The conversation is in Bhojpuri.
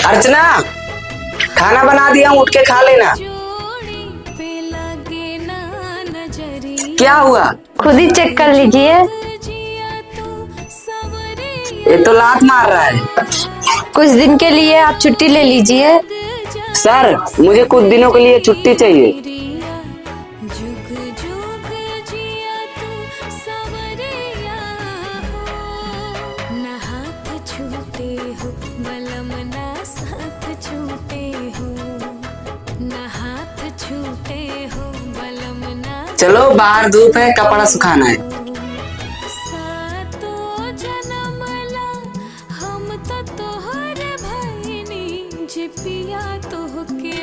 अर्चना, खाना बना दिया हूँ, उठ के खा लेना। क्या हुआ? खुद ही चेक कर लीजिए। ये तो लात मार रहा है। कुछ दिन के लिए आप छुट्टी ले लीजिए। सर, मुझे कुछ दिनों के लिए छुट्टी चाहिए। चलो, बाहर धूप है, कपड़ा सुखाना है। हम तो तोहर भइनी जे पिया तोहके